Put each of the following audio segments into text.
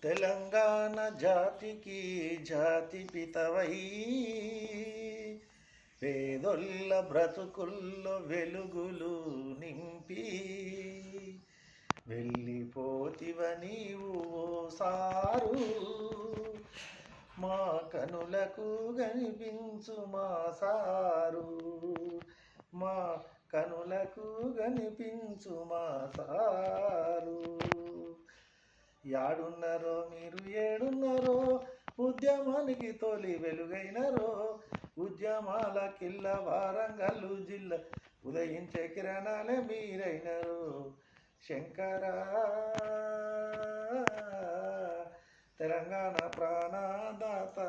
తెలంగాణ జాతికి జాతి పితవై పేదొల్ల బ్రతుకుల్లో వెలుగులు నింపి వెళ్ళిపోతివ నీవు ఓసారు మా కనులకు కనిపించు మా సారు మా కనులకు కనిపించు మా సారు యాడున్నారో మీరు ఏడున్నారో ఉద్యమానికి తొలి వెలుగైనరో ఉద్యమాల కిల్ల వారంగల్లు జిల్లా ఉదయించే కిరణాలే మీరైనరు శంకరా తెలంగాణ ప్రాణదాత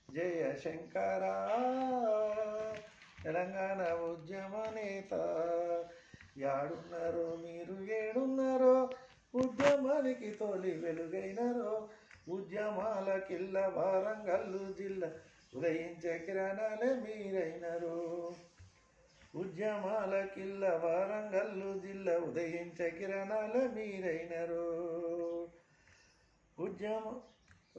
జయ శంకరా తెలంగాణ ఉద్యమ నేత యాడున్నారో మీరు ఏడున్నారో ఉద్యమానికి తొలి వెలుగైనరో ఉద్యమాల కిల్ల వారంగల్లు జిల్లా ఉదయించే కిరణాలే మీరైనరు ఉద్యమాల కిల్ల వారంగల్లు జిల్లా ఉదయించే కిరణాలే మీరైనరు ఉద్యమ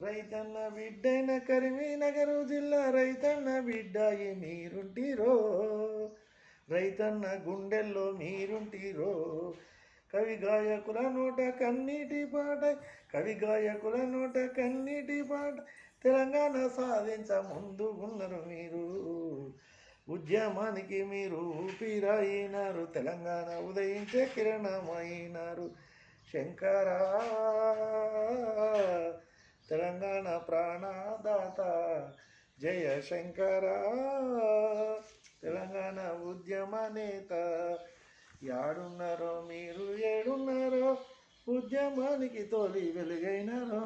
రైతన్న బిడ్డైన కరీంనగర్ జిల్లా రైతన్న బిడ్డాయి మీరుంటిరో రైతన్న గుండెల్లో మీరుంటిరో కవి గాయకుల నోట కన్నీటి పాట కవి గాయకుల నోట కన్నీటి పాట తెలంగాణ సాధించ ముందు ఉన్నారు మీరు ఉద్యమానికి మీరు ఊపిరైనారు తెలంగాణ ఉదయించే కిరణమైనారు శంకరా తెలంగాణ ప్రాణదాత జయ శంకరా తెలంగాణ ఉద్యమ నేత యాడున్నారో మీరు ఏడున్నారో ఉద్యమానికి తొలి వెలుగైనారో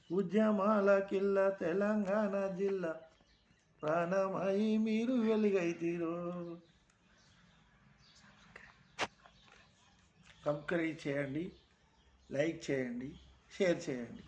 ఉద్యమాల కిల్ల తెలంగాణ జిల్లా ప్రాణమై మీరు వెలుగైతీరో సబ్స్క్రైబ్ చేయండి, లైక్ చేయండి, షేర్ చేయండి.